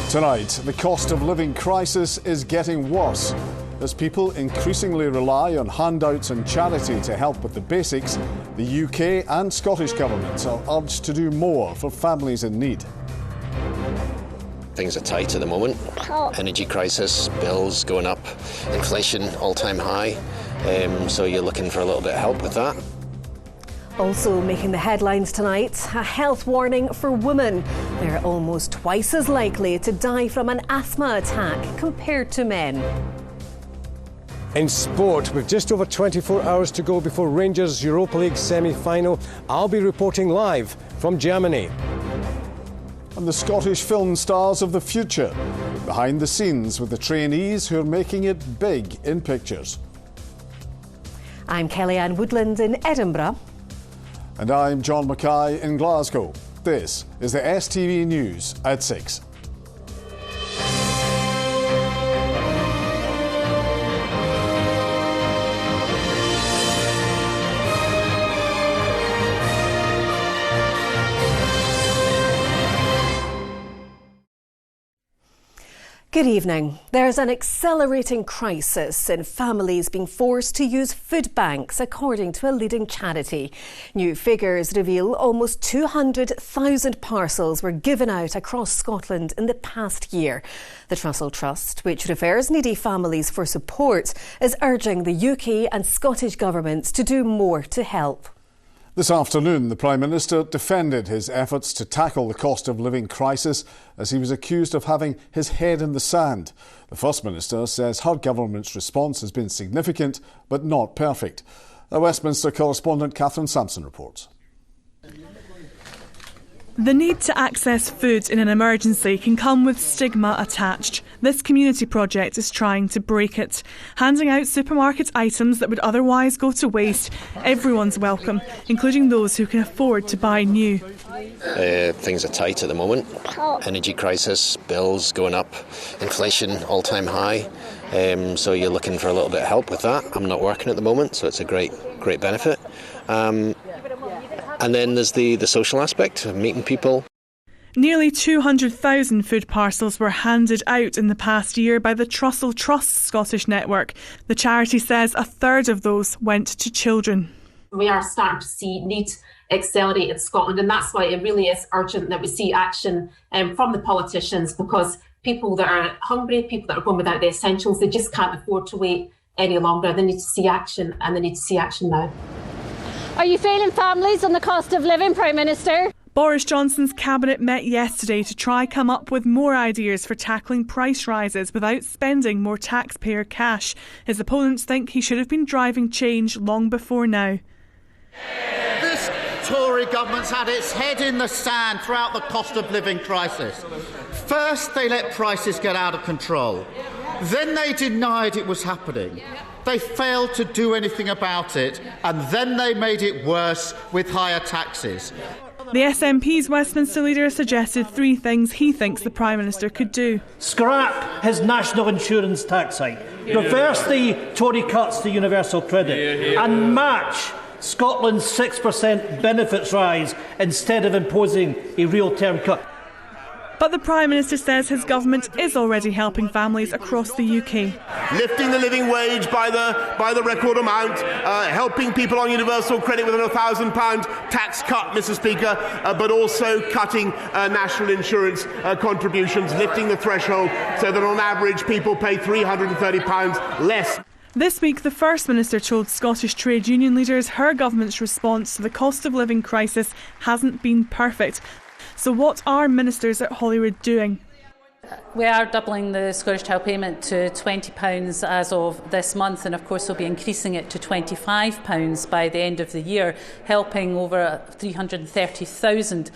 Tonight, the cost of living crisis is getting worse. As people increasingly rely on handouts and charity to help with the basics, the UK and Scottish governments are urged to do more for families in need. Things are tight at the moment. Energy crisis, bills going up, inflation all-time high. So you're looking for a little bit of help with that. Also making the headlines tonight, a health warning for women. They're almost twice as likely to die from an asthma attack compared to men. In sport, with just over 24 hours to go before Rangers' Europa League semi-final, I'll be reporting live from Germany. And the Scottish film stars of the future, behind the scenes with the trainees who are making it big in pictures. I'm Kellyanne Woodland in Edinburgh. And I'm John Mackay in Glasgow. This is the STV News at 6. Good evening. There's an accelerating crisis in families being forced to use food banks, according to a leading charity. New figures reveal almost 200,000 parcels were given out across Scotland in the past year. The Trussell Trust, which refers needy families for support, is urging the UK and Scottish governments to do more to help. This afternoon, the Prime Minister defended his efforts to tackle the cost of living crisis as he was accused of having his head in the sand. The First Minister says her government's response has been significant but not perfect. Our Westminster correspondent Catherine Sampson reports. The need to access food in an emergency can come with stigma attached. This community project is trying to break it. Handing out supermarket items that would otherwise go to waste, everyone's welcome, including those who can afford to buy new. Things are tight at the moment. Energy crisis, bills going up, inflation all-time high. So you're looking for a little bit of help with that. I'm not working at the moment, so it's a great benefit. And then there's the social aspect of meeting people. Nearly 200,000 food parcels were handed out in the past year by the Trussell Trust's Scottish network. The charity says a third of those went to children. We are starting to see need accelerate in Scotland, and that's why it really is urgent that we see action from the politicians, because people that are hungry, people that are going without the essentials, they just can't afford to wait any longer. They need to see action, and they need to see action now. Are you failing families on the cost of living, Prime Minister? Boris Johnson's cabinet met yesterday to try come up with more ideas for tackling price rises without spending more taxpayer cash. His opponents think he should have been driving change long before now. This Tory government's had its head in the sand throughout the cost of living crisis. First, they let prices get out of control. Then they denied it was happening. They failed to do anything about it, and then they made it worse with higher taxes. The SNP's Westminster leader suggested 3 things he thinks the Prime Minister could do. Scrap his national insurance tax hike, reverse the Tory cuts to universal credit, and match Scotland's 6% benefits rise instead of imposing a real term cut. But the Prime Minister says his government is already helping families across the UK. Lifting the living wage by the record amount, helping people on universal credit with a £1,000 tax cut, Mr. Speaker, but also cutting national insurance contributions, lifting the threshold so that on average people pay £330 less. This week, the First Minister told Scottish trade union leaders her government's response to the cost of living crisis hasn't been perfect. So what are ministers at Holyrood doing? We are doubling the Scottish Child Payment to £20 as of this month, and of course we'll be increasing it to £25 by the end of the year, helping over 330,000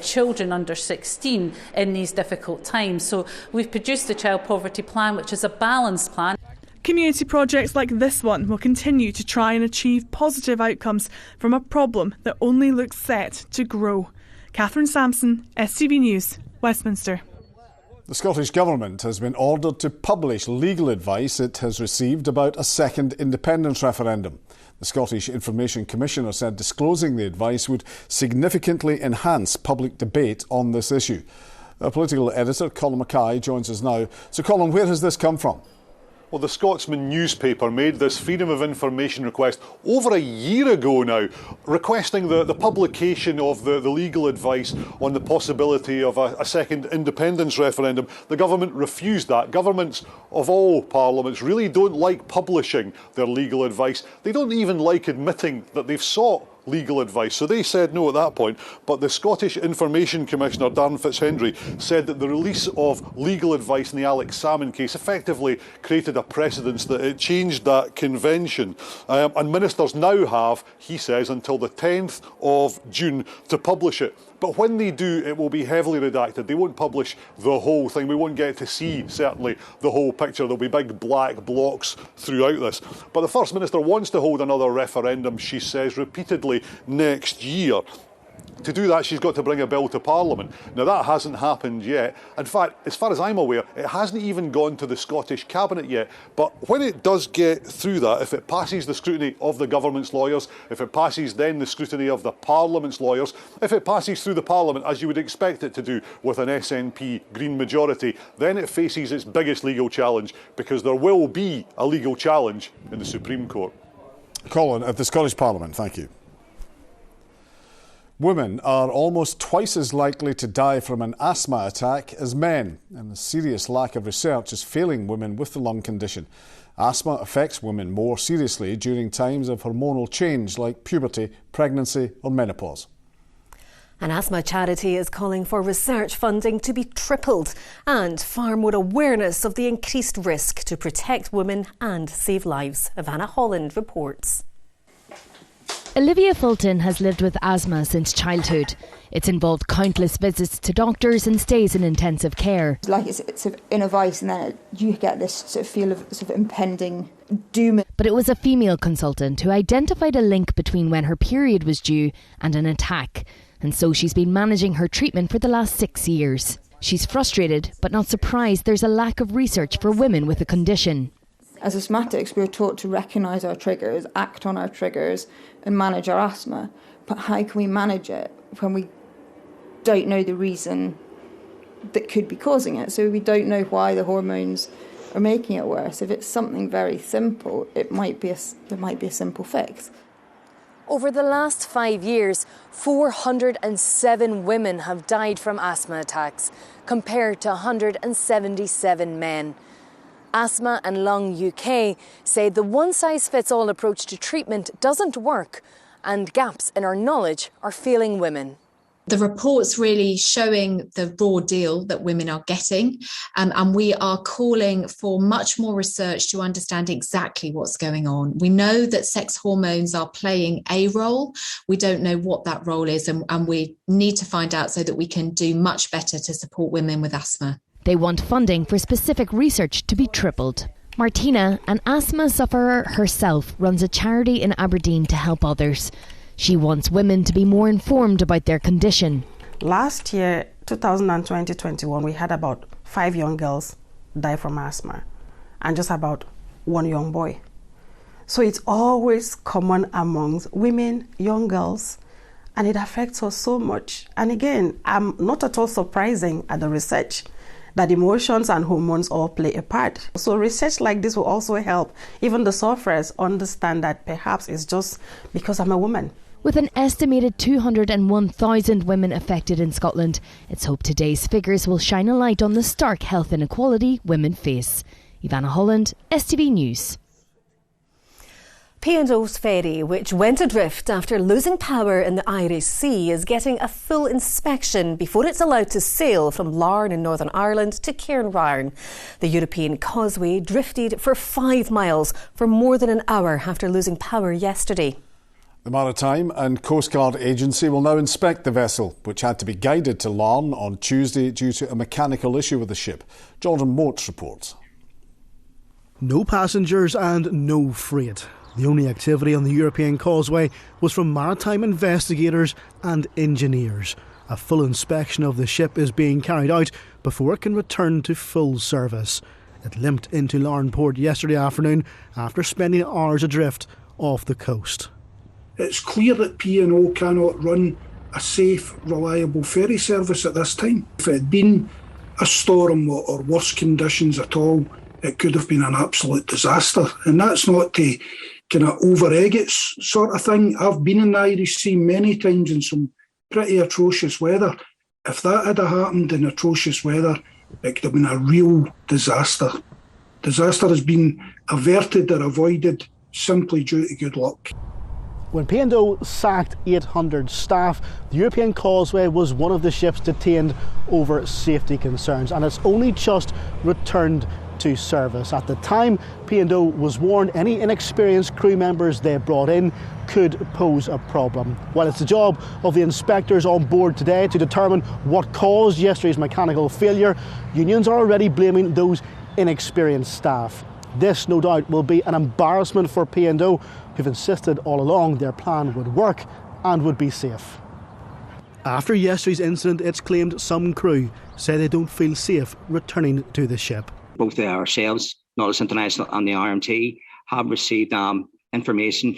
children under 16 in these difficult times. So we've produced the Child Poverty Plan, which is a balanced plan. Community projects like this one will continue to try and achieve positive outcomes from a problem that only looks set to grow. Catherine Sampson, STV News, Westminster. The Scottish Government has been ordered to publish legal advice it has received about a second independence referendum. The Scottish Information Commissioner said disclosing the advice would significantly enhance public debate on this issue. Our political editor, Colin Mackay, joins us now. So, Colin, where has this come from? Well, the Scotsman newspaper made this Freedom of Information request over a year ago now, requesting the publication of the legal advice on the possibility of a second independence referendum. The government refused that. Governments of all parliaments really don't like publishing their legal advice. They don't even like admitting that they've sought legal advice. So they said no at that point. But the Scottish Information Commissioner, Darren Fitzhenry, said that the release of legal advice in the Alex Salmond case effectively created a precedence, that it changed that convention. And ministers now have, he says, until the 10th of June to publish it. But when they do, it will be heavily redacted. They won't publish the whole thing. We won't get to see, certainly, the whole picture. There'll be big black blocks throughout this. But the First Minister wants to hold another referendum, she says, repeatedly next year. To do that, she's got to bring a bill to Parliament. Now, that hasn't happened yet. In fact, as far as I'm aware, it hasn't even gone to the Scottish Cabinet yet. But when it does get through that, if it passes the scrutiny of the government's lawyers, if it passes then the scrutiny of the Parliament's lawyers, if it passes through the Parliament, as you would expect it to do with an SNP Green majority, then it faces its biggest legal challenge, because there will be a legal challenge in the Supreme Court. Colin, at the Scottish Parliament, thank you. Women are almost twice as likely to die from an asthma attack as men, and the serious lack of research is failing women with the lung condition. Asthma affects women more seriously during times of hormonal change like puberty, pregnancy or menopause. An asthma charity is calling for research funding to be tripled and far more awareness of the increased risk to protect women and save lives. Ivana Holland reports. Olivia Fulton has lived with asthma since childhood. It's involved countless visits to doctors and stays in intensive care. Like it's sort of in a vice, and then you get this sort of feel of sort of impending doom. But it was a female consultant who identified a link between when her period was due and an attack. And so she's been managing her treatment for the last 6 years. She's frustrated, but not surprised there's a lack of research for women with the condition. As asthmatics, we're taught to recognise our triggers, act on our triggers and manage our asthma. But how can we manage it when we don't know the reason that could be causing it? So we don't know why the hormones are making it worse. If it's something very simple, there might be a simple fix. Over the last 5 years, 407 women have died from asthma attacks, compared to 177 men. Asthma and Lung UK say the one-size-fits-all approach to treatment doesn't work, and gaps in our knowledge are failing women. The report's really showing the raw deal that women are getting, and we are calling for much more research to understand exactly what's going on. We know that sex hormones are playing a role. We don't know what that role is, and we need to find out so that we can do much better to support women with asthma. They want funding for specific research to be tripled. Martina, an asthma sufferer herself, runs a charity in Aberdeen to help others. She wants women to be more informed about their condition. Last year, 2020-21, we had about 5 young girls die from asthma and just about 1 young boy. So it's always common amongst women, young girls, and it affects us so much. And again, I'm not at all surprising at the research that emotions and hormones all play a part. So research like this will also help even the sufferers understand that perhaps it's just because I'm a woman. With an estimated 201,000 women affected in Scotland, it's hoped today's figures will shine a light on the stark health inequality women face. Ivana Holland, STV News. P&O's Ferry, which went adrift after losing power in the Irish Sea, is getting a full inspection before it's allowed to sail from Larne in Northern Ireland to Cairnryan. The European causeway drifted for 5 miles for more than an hour after losing power yesterday. The Maritime and Coast Guard Agency will now inspect the vessel, which had to be guided to Larne on Tuesday due to a mechanical issue with the ship. Jordan Moats reports. No passengers and no freight. The only activity on the European causeway was from maritime investigators and engineers. A full inspection of the ship is being carried out before it can return to full service. It limped into Larne Port yesterday afternoon after spending hours adrift off the coast. It's clear that P&O cannot run a safe, reliable ferry service at this time. If it had been a storm or worse conditions at all, it could have been an absolute disaster. And that's not to kind of over-egg it sort of thing. I've been in the Irish Sea many times in some pretty atrocious weather. If that had happened in atrocious weather, it could have been a real disaster. Disaster has been averted or avoided simply due to good luck. When P&O sacked 800 staff, the European Causeway was one of the ships detained over safety concerns, and it's only just returned to service. At the time, P&O was warned any inexperienced crew members they brought in could pose a problem. While it's the job of the inspectors on board today to determine what caused yesterday's mechanical failure, unions are already blaming those inexperienced staff. This, no doubt, will be an embarrassment for P&O, who've insisted all along their plan would work and would be safe. After yesterday's incident, it's claimed some crew say they don't feel safe returning to the ship. Both ourselves, Nautilus International and the RMT, have received information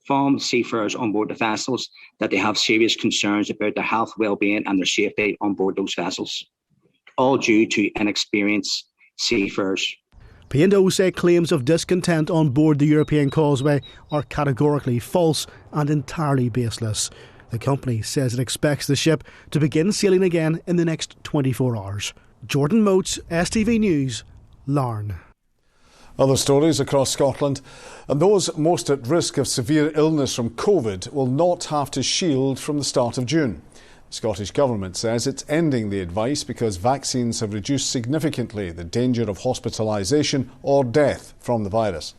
from seafarers on board the vessels that they have serious concerns about their health, well-being and their safety on board those vessels, all due to inexperienced seafarers. P&O say claims of discontent on board the European Causeway are categorically false and entirely baseless. The company says it expects the ship to begin sailing again in the next 24 hours. Jordan Moats, STV News, Larne. Other stories across Scotland, and those most at risk of severe illness from COVID will not have to shield from the start of June. The Scottish Government says it's ending the advice because vaccines have reduced significantly the danger of hospitalisation or death from the virus.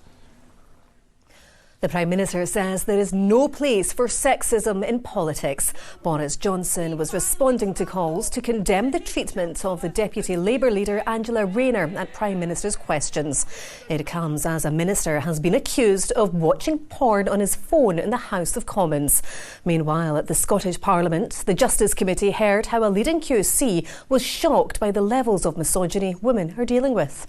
The Prime Minister says there is no place for sexism in politics. Boris Johnson was responding to calls to condemn the treatment of the Deputy Labour leader Angela Rayner at Prime Minister's questions. It comes as a minister has been accused of watching porn on his phone in the House of Commons. Meanwhile, at the Scottish Parliament, the Justice Committee heard how a leading QC was shocked by the levels of misogyny women are dealing with.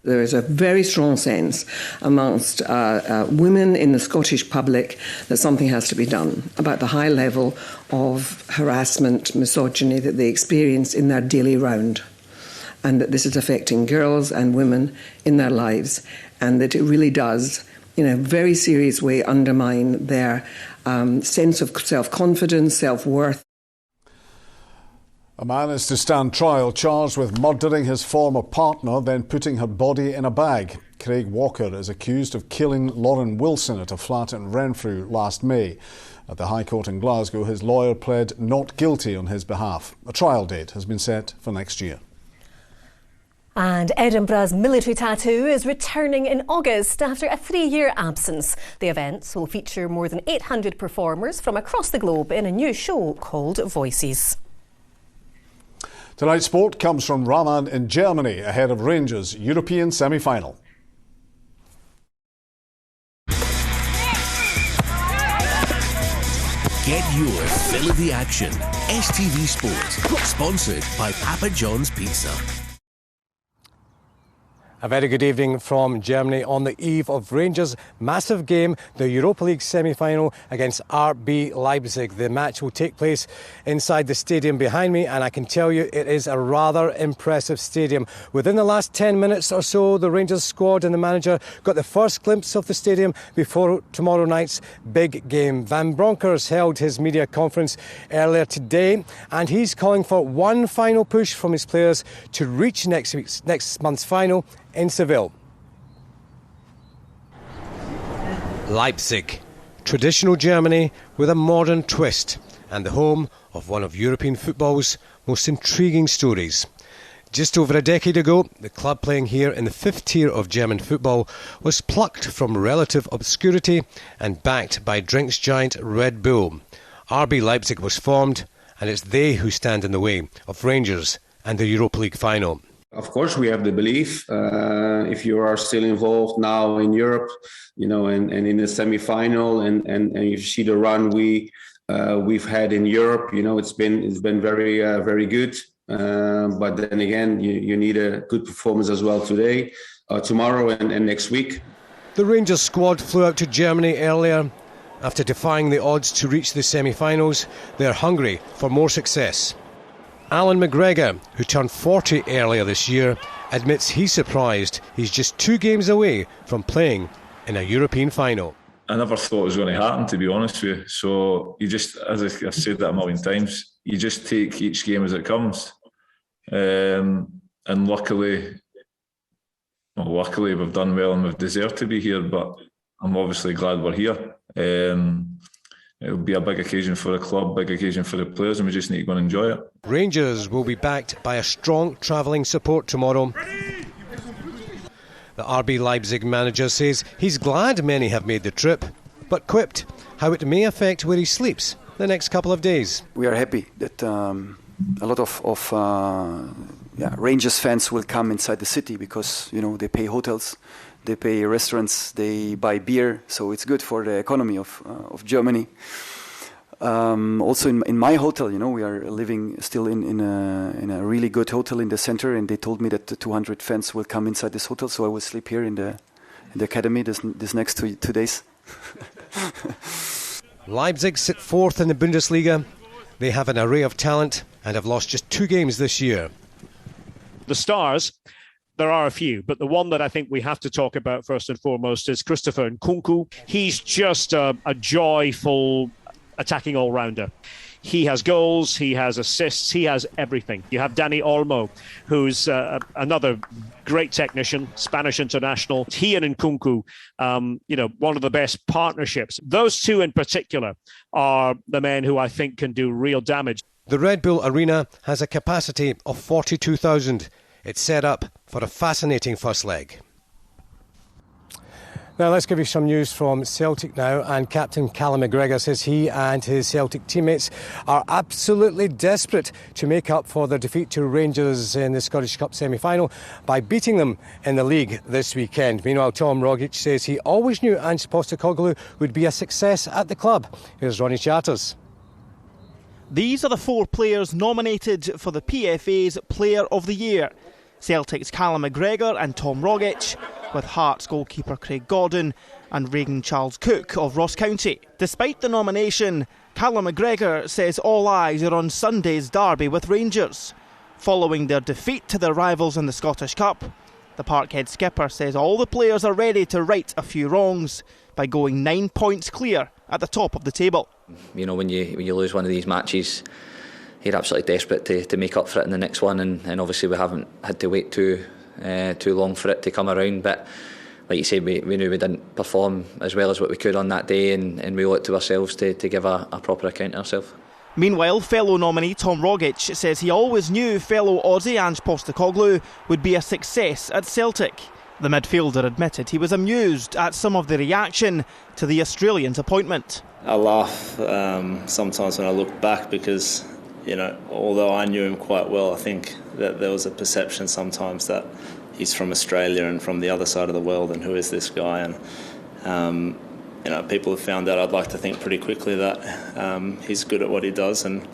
There is a very strong sense amongst women in the Scottish public that something has to be done about the high level of harassment, misogyny that they experience in their daily round, and that this is affecting girls and women in their lives, and that it really does, in a very serious way, undermine their sense of self-confidence, self-worth. A man is to stand trial charged with murdering his former partner, then putting her body in a bag. Craig Walker is accused of killing Lauren Wilson at a flat in Renfrew last May. At the High Court in Glasgow, his lawyer pled not guilty on his behalf. A trial date has been set for next year. And Edinburgh's military tattoo is returning in August after a 3-year absence. The event will feature more than 800 performers from across the globe in a new show called Voices. Tonight's sport comes from Raman in Germany ahead of Rangers' European semi-final. Get your fill of the action. STV Sport, sponsored by Papa John's Pizza. A very good evening from Germany on the eve of Rangers' massive game, the Europa League semi-final against RB Leipzig. The match will take place inside the stadium behind me, and I can tell you it is a rather impressive stadium. Within the last 10 minutes or so, the Rangers squad and the manager got the first glimpse of the stadium before tomorrow night's big game. Van Bronckhorst held his media conference earlier today, and he's calling for one final push from his players to reach next month's final in Seville. Leipzig, traditional Germany with a modern twist, and the home of one of European football's most intriguing stories. Just over a decade ago, the club playing here in the 5th tier of German football was plucked from relative obscurity and backed by drinks giant Red Bull. RB Leipzig was formed, and it's they who stand in the way of Rangers and the Europa League final. Of course, we have the belief. If you are still involved now in Europe, and in the semi-final, and you see the run we've had in Europe, it's been very very good. But then again, you need a good performance as well tomorrow, and next week. The Rangers squad flew out to Germany earlier After defying the odds to reach the semi-finals, they're hungry for more success. Alan McGregor, who turned 40 earlier this year, admits he's surprised he's just 2 games away from playing in a European final. I never thought it was going to happen, to be honest with you. So you just, as I've said that a million times, you just take each game as it comes. And luckily we've done well and we've deserved to be here, but I'm obviously glad we're here. It'll be a big occasion for the club, big occasion for the players, and we just need to go and enjoy it. Rangers will be backed by a strong travelling support tomorrow. The RB Leipzig manager says he's glad many have made the trip, but quipped how it may affect where he sleeps the next couple of days. We are happy that a lot of Rangers fans will come inside the city because, you know, they pay hotels, they pay restaurants, they buy beer, so it's good for the economy of Germany. Also in my hotel, you know, we are living still in a really good hotel in the center, and they told me that the 200 fans will come inside this hotel, so I will sleep here in the academy this next 2 days. Leipzig sit 4th in the Bundesliga. They have an array of talent and have lost just 2 games this year. The stars, there are a few, but the one that I think we have to talk about first and foremost is Christopher Nkunku. He's just a joyful attacking all-rounder. He has goals, he has assists, he has everything. You have Dani Olmo, who's another great technician, Spanish international. He and Nkunku, one of the best partnerships. Those two in particular are the men who I think can do real damage. The Red Bull Arena has a capacity of 42,000. It's set up for a fascinating first leg. Now let's give you some news from Celtic now, and Captain Callum McGregor says he and his Celtic teammates are absolutely desperate to make up for their defeat to Rangers in the Scottish Cup semi-final by beating them in the league this weekend. Meanwhile, Tom Rogic says he always knew Ange Postecoglou would be a success at the club. Here's Ronnie Chatters. These are the 4 players nominated for the PFA's Player of the Year. Celtic's Callum McGregor and Tom Rogic, with Hearts goalkeeper Craig Gordon and Regan Charles-Cook of Ross County. Despite the nomination, Callum McGregor says all eyes are on Sunday's derby with Rangers. Following their defeat to their rivals in the Scottish Cup, the Parkhead skipper says all the players are ready to right a few wrongs by going 9 points clear at the top of the table. You know, when you lose one of these matches, you're absolutely desperate to make up for it in the next one, and obviously we haven't had to wait too long for it to come around. But like you said, we knew we didn't perform as well as what we could on that day, and we owe it to ourselves to give a proper account of ourselves. Meanwhile, fellow nominee Tom Rogic says he always knew fellow Aussie Ange Postecoglou would be a success at Celtic. The midfielder admitted he was amused at some of the reaction to the Australian's appointment. I laugh sometimes when I look back because, you know, although I knew him quite well, I think that there was a perception sometimes that he's from Australia and from the other side of the world, and who is this guy? And people have found out, I'd like to think pretty quickly, that he's good at what he does, and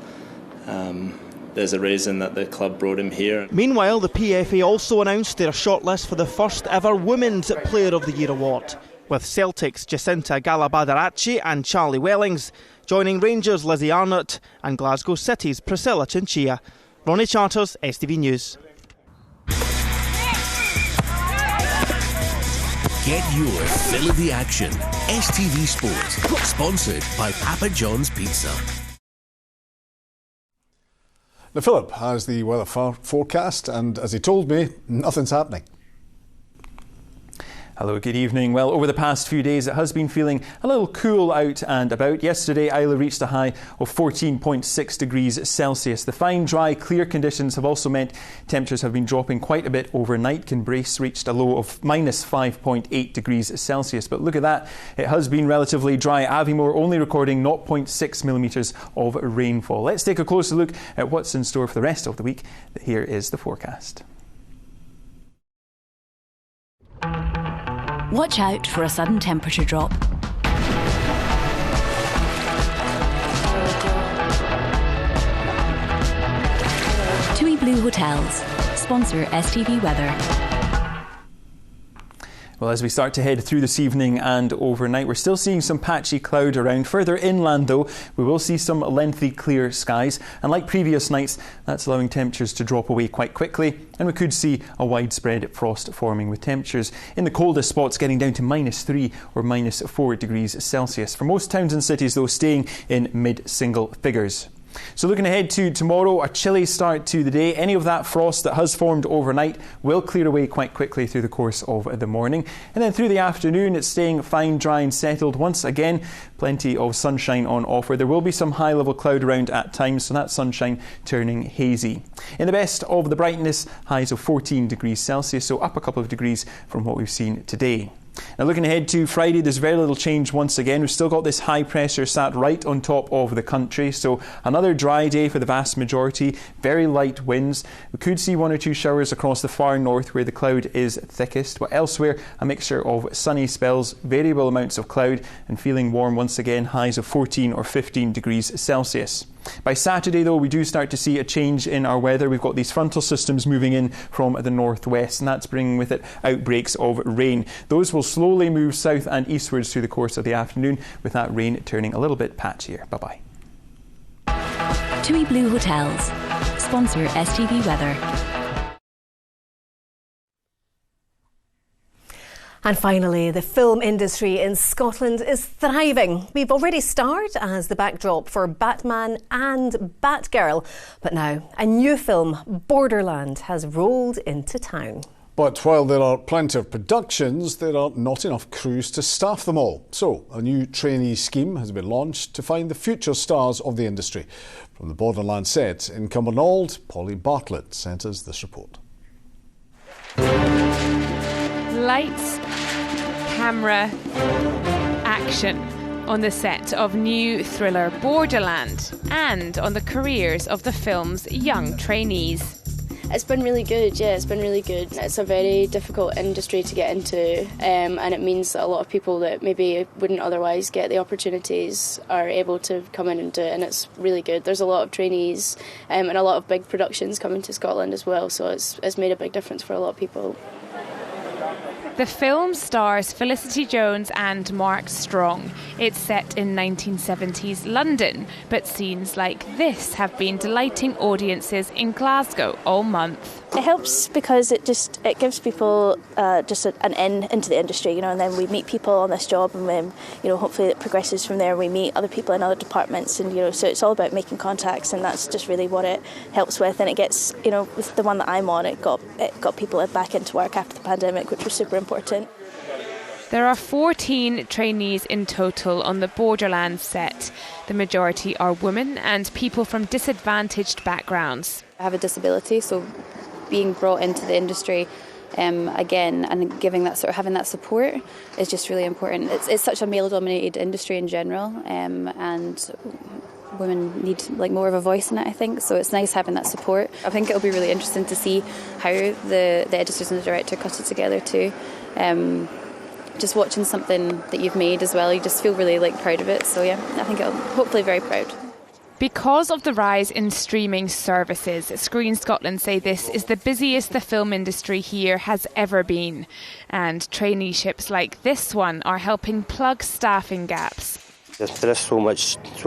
there's a reason that the club brought him here. Meanwhile, the PFA also announced their shortlist for the first ever Women's Player of the Year award, with Celtic's Jacinta Galabadarachi and Charlie Wellings joining Rangers' Lizzie Arnott and Glasgow City's Priscilla Chinchilla. Ronnie Charters, STV News. Get your fill of the action. STV Sports, sponsored by Papa John's Pizza. Now, Philip has the weather forecast, and as he told me, nothing's happening. Hello, good evening. Well, over the past few days, it has been feeling a little cool out and about. Yesterday, Islay reached a high of 14.6 degrees Celsius. The fine, dry, clear conditions have also meant temperatures have been dropping quite a bit overnight. Kinbrace reached a low of minus 5.8 degrees Celsius. But look at that, it has been relatively dry. Aviemore only recording 0.6 millimetres of rainfall. Let's take a closer look at what's in store for the rest of the week. Here is the forecast. Watch out for a sudden temperature drop. TUI Blue Hotels sponsor STV Weather. Well, as we start to head through this evening and overnight, we're still seeing some patchy cloud around. Further inland, though, we will see some lengthy clear skies. And like previous nights, that's allowing temperatures to drop away quite quickly. And we could see a widespread frost forming, with temperatures in the coldest spots getting down to -3 or -4 degrees Celsius. For most towns and cities, though, staying in mid-single figures. So looking ahead to tomorrow, a chilly start to the day. Any of that frost that has formed overnight will clear away quite quickly through the course of the morning. And then through the afternoon, it's staying fine, dry and settled. Once again, plenty of sunshine on offer. There will be some high-level cloud around at times, so that sunshine turning hazy. In the best of the brightness, highs of 14 degrees Celsius, so up a couple of degrees from what we've seen today. Now looking ahead to Friday, there's very little change once again. We've still got this high pressure sat right on top of the country, so another dry day for the vast majority, very light winds. We could see 1 or 2 showers across the far north where the cloud is thickest, but elsewhere a mixture of sunny spells, variable amounts of cloud and feeling warm once again, highs of 14 or 15 degrees Celsius. By Saturday, though, we do start to see a change in our weather. We've got these frontal systems moving in from the northwest, and that's bringing with it outbreaks of rain. Those will slowly move south and eastwards through the course of the afternoon, with that rain turning a little bit patchier. Bye-bye. TUI Blue Hotels. Sponsor STV Weather. And finally, the film industry in Scotland is thriving. We've already starred as the backdrop for Batman and Batgirl. But now, a new film, Borderland, has rolled into town. But while there are plenty of productions, there are not enough crews to staff them all. So, a new trainee scheme has been launched to find the future stars of the industry. From the Borderland set in Cumbernauld, Polly Bartlett sent us this report. Lights, camera, action on the set of new thriller Borderland and on the careers of the film's young trainees. It's been really good, yeah, it's been really good. It's a very difficult industry to get into, and it means that a lot of people that maybe wouldn't otherwise get the opportunities are able to come in and do it, and it's really good. There's a lot of trainees and a lot of big productions coming to Scotland as well, so it's made a big difference for a lot of people. The film stars Felicity Jones and Mark Strong. It's set in 1970s London, but scenes like this have been delighting audiences in Glasgow all month. It helps because it gives people just an in into the industry, and then we meet people on this job, and then, hopefully it progresses from there. We meet other people in other departments, and so it's all about making contacts, and that's just really what it helps with. And it gets, with the one that I'm on, it got people back into work after the pandemic, which was super important. There are 14 trainees in total on the Borderland set. The majority are women and people from disadvantaged backgrounds. I have a disability, so being brought into the industry again and having that support is just really important. It's such a male-dominated industry in general, and women need more of a voice in it, I think. So it's nice having that support. I think it'll be really interesting to see how the editors and the director cut it together too. Just watching something that you've made as well, you just feel really proud of it. So yeah, I think it'll hopefully very proud. Because of the rise in streaming services, Screen Scotland say this is the busiest the film industry here has ever been. And traineeships like this one are helping plug staffing gaps. There is so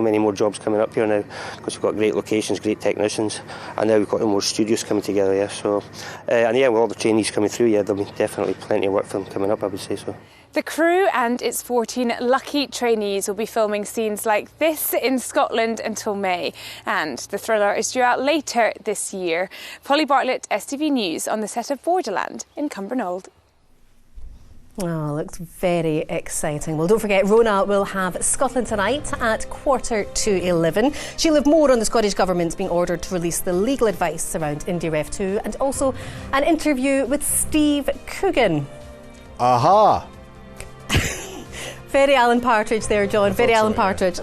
many more jobs coming up here now, because we've got great locations, great technicians, and now we've got more studios coming together, yeah. So, with all the trainees coming through, yeah, there'll be definitely plenty of work for them coming up, I would say so. The crew and its 14 lucky trainees will be filming scenes like this in Scotland until May, and the thriller is due out later this year. Polly Bartlett, STV News, on the set of Borderland in Cumbernauld. Oh, looks very exciting. Well, don't forget, Rona will have Scotland Tonight at 11:15. She'll have more on the Scottish Government's being ordered to release the legal advice around IndyRef 2, and also an interview with Steve Coogan. Aha! Very Alan Partridge there, John. Very Alan Partridge.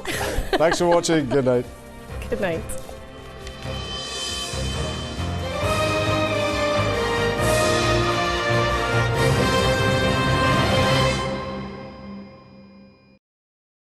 Thanks for watching. Good night. Good night.